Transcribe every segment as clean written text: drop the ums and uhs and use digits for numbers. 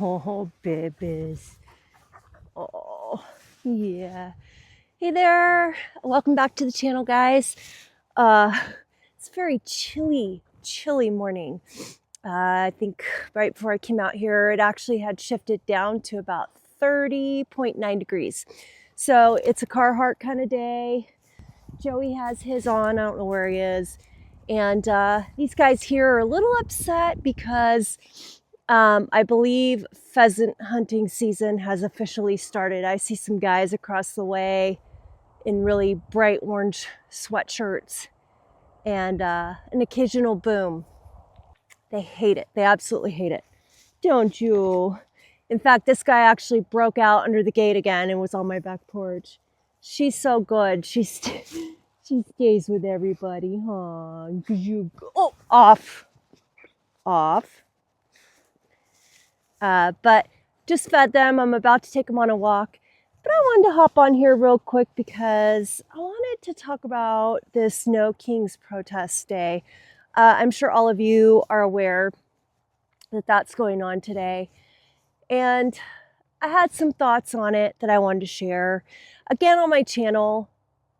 Oh, babies. Oh, yeah. Hey there. Welcome back to the channel, guys. Uh, it's a very chilly morning. I think right before I came out here, it actually had shifted down to about 30.9 degrees. So it's a Carhartt kind of day. Joey has his on. I don't know where he is. And these guys here are a little upset because I believe pheasant hunting season has officially started. I see some guys across the way in really bright orange sweatshirts and an occasional boom. They hate it. They absolutely hate it. Don't you? In fact, this guy actually broke out under the gate again and was on my back porch. She's so good. She stays with everybody, huh? Oh, off. But just fed them. I'm about to take them on a walk. But I wanted to hop on here real quick because I wanted to talk about this No Kings protest day. I'm sure all of you are aware that that's going on today. And I had some thoughts on it that I wanted to share. Again, on my channel,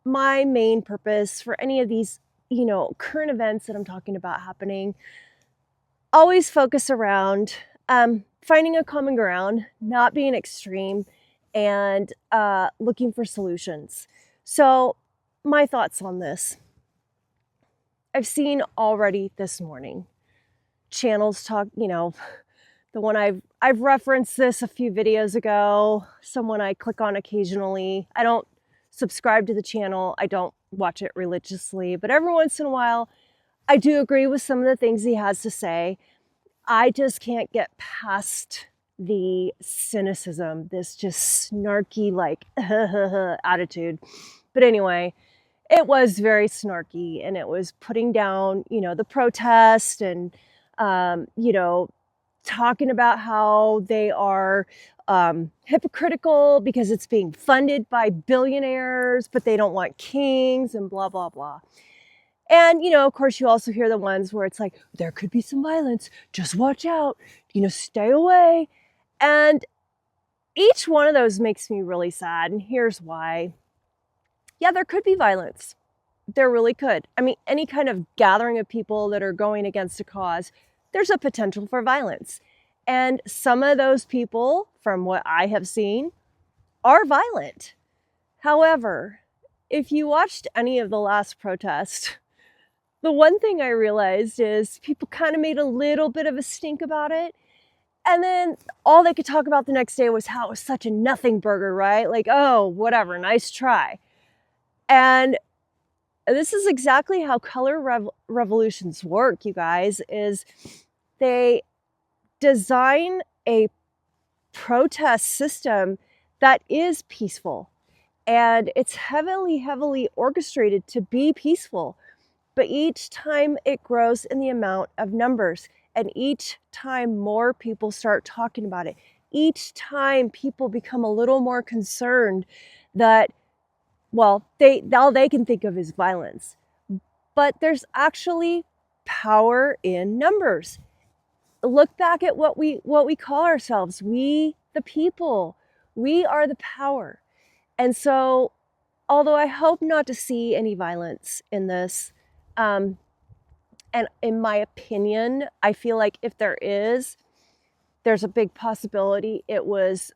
my main purpose for any of these, current events that I'm talking about happening, always focus around finding a common ground, not being extreme, and looking for solutions. So my thoughts on this. I've seen already this morning channels talk, the one I've referenced this a few videos ago, someone I click on occasionally. I don't subscribe to the channel. I don't watch it religiously, but every once in a while, I do agree with some of the things he has to say. I just can't get past the cynicism, this just snarky, like, attitude. But anyway, it was very snarky, and it was putting down, the protest and, talking about how they are hypocritical because it's being funded by billionaires, but they don't want kings and blah, blah, blah. And, of course, you also hear the ones where it's like, there could be some violence. Just watch out, stay away. And each one of those makes me really sad. And here's why. Yeah, there could be violence. There really could. I mean, any kind of gathering of people that are going against a cause, there's a potential for violence. And some of those people, from what I have seen, are violent. However, if you watched any of the last protest, the one thing I realized is people kind of made a little bit of a stink about it. And then all they could talk about the next day was how it was such a nothing burger, right? Like, oh, whatever, nice try. And this is exactly how color revolutions work, you guys, is they design a protest system that is peaceful. And it's heavily orchestrated to be peaceful. But each time it grows in the amount of numbers, and each time more people start talking about it, each time people become a little more concerned that, well, all they can think of is violence. But there's actually power in numbers. Look back at what we call ourselves. We, the people, we are the power. And so, although I hope not to see any violence in this, and in my opinion, I feel like if there is, there's a big possibility it was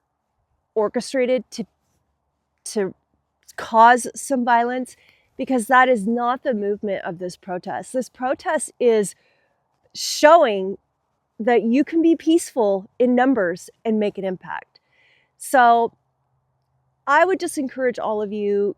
orchestrated to cause some violence, because that is not the movement of this protest. This protest is showing that you can be peaceful in numbers and make an impact. So I would just encourage all of you,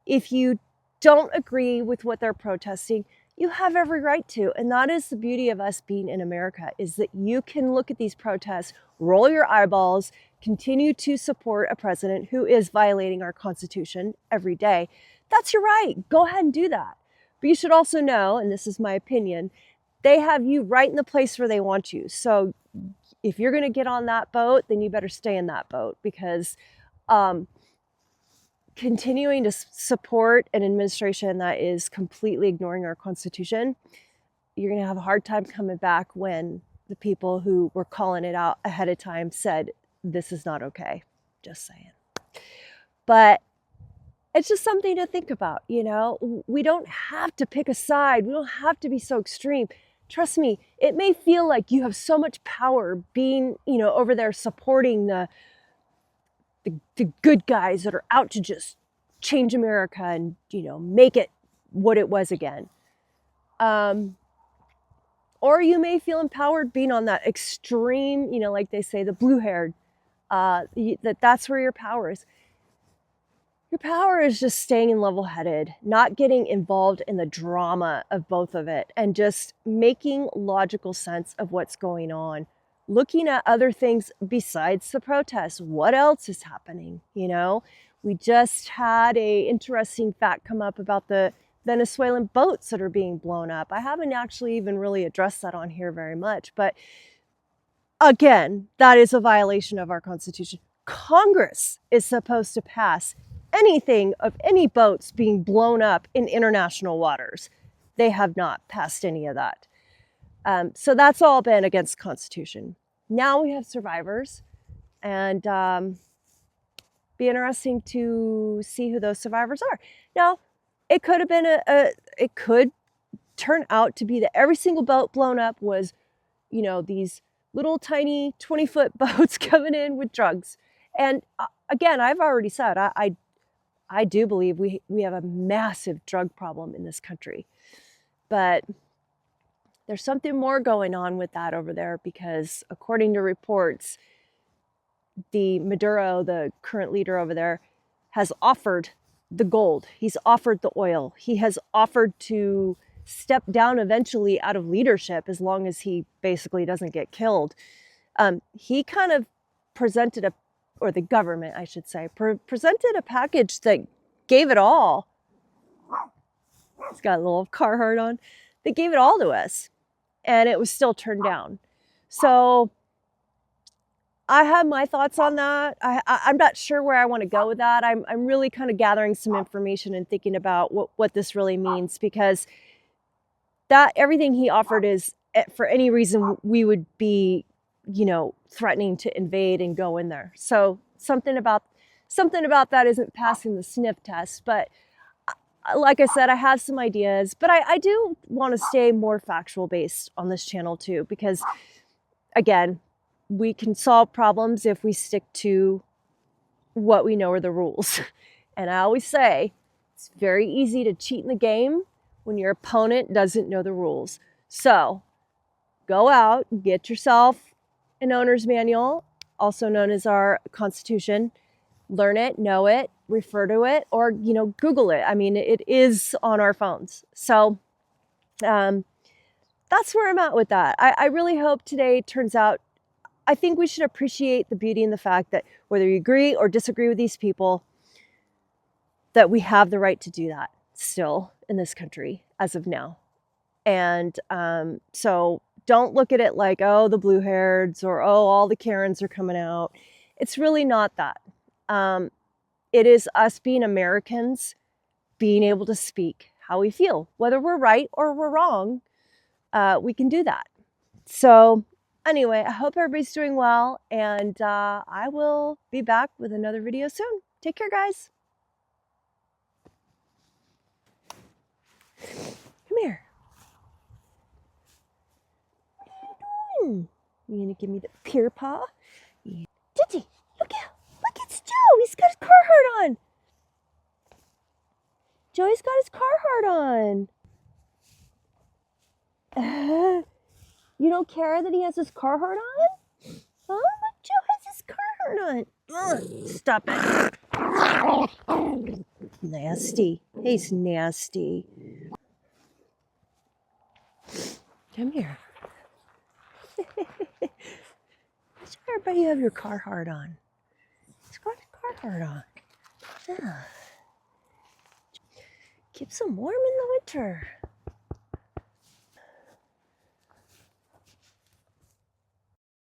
if you don't agree with what they're protesting, you have every right to. And that is the beauty of us being in America, is that you can look at these protests, roll your eyeballs, continue to support a president who is violating our Constitution every day. That's your right. Go ahead and do that. But you should also know, and this is my opinion, they have you right in the place where they want you. So if you're going to get on that boat, then you better stay in that boat, because continuing to support an administration that is completely ignoring our Constitution, you're going to have a hard time coming back when the people who were calling it out ahead of time said, this is not okay. Just saying. But it's just something to think about, you know? We don't have to pick a side. We don't have to be so extreme. Trust me, it may feel like you have so much power being, you know, over there supporting the good guys that are out to just change America and, you know, make it what it was again. Or you may feel empowered being on that extreme, you know, like they say, the blue-haired, that's where your power is. Your power is just staying level-headed, not getting involved in the drama of both of it, and just making logical sense of what's going on. Looking at other things besides the protests. What else is happening, you know? We just had a interesting fact come up about the Venezuelan boats that are being blown up. I haven't actually even really addressed that on here very much, but again, that is a violation of our Constitution. Congress is supposed to pass anything of any boats being blown up in international waters. They have not passed any of that. So that's all been against the Constitution. Now we have survivors, and be interesting to see who those survivors are. Now, it could have been it could turn out to be that every single boat blown up was, you know, these little tiny 20-foot boats coming in with drugs. And again, I've already said, I do believe we have a massive drug problem in this country. But there's something more going on with that over there, because according to reports, the Maduro, the current leader over there, has offered the gold. He's offered the oil. He has offered to step down eventually out of leadership as long as he basically doesn't get killed. He kind of presented or the government, I should say, presented a package that gave it all. It's got a little Carhartt on. They gave it all to us, and it was still turned down. So I have my thoughts on that. I'm not sure where I want to go with that. I'm really kind of gathering some information and thinking about what this really means, because that everything he offered is, for any reason, we would be, you know, threatening to invade and go in there. So something about that isn't passing the sniff test. But like I said, I have some ideas, but I do want to stay more factual based on this channel too, because again, we can solve problems if we stick to what we know are the rules. And I always say, it's very easy to cheat in the game when your opponent doesn't know the rules. So go out, get yourself an owner's manual, also known as our Constitution. Learn it, know it, refer to it, or, you know, Google it. I mean, it is on our phones. So that's where I'm at with that. I really hope today turns out. I think we should appreciate the beauty in the fact that whether you agree or disagree with these people, that we have the right to do that still in this country as of now. And so don't look at it like, oh, the blue-haireds, or, oh, all the Karens are coming out. It's really not that. It is us being Americans, being able to speak how we feel. Whether we're right or we're wrong, we can do that. So anyway, I hope everybody's doing well, and I will be back with another video soon. Take care, guys. Come here. What are you doing? You gonna give me the peer paw? Yeah. Titi, look, it's Joe. He's got his Carhartt on. Joey's got his Carhartt on. You don't care that he has his Carhartt on? Huh? Joe has his Carhartt on. Ugh, stop it. Nasty. He's nasty. Come here. Show everybody you have your Carhartt on. He's got his Carhartt on. Yeah. Keeps him warm in the winter.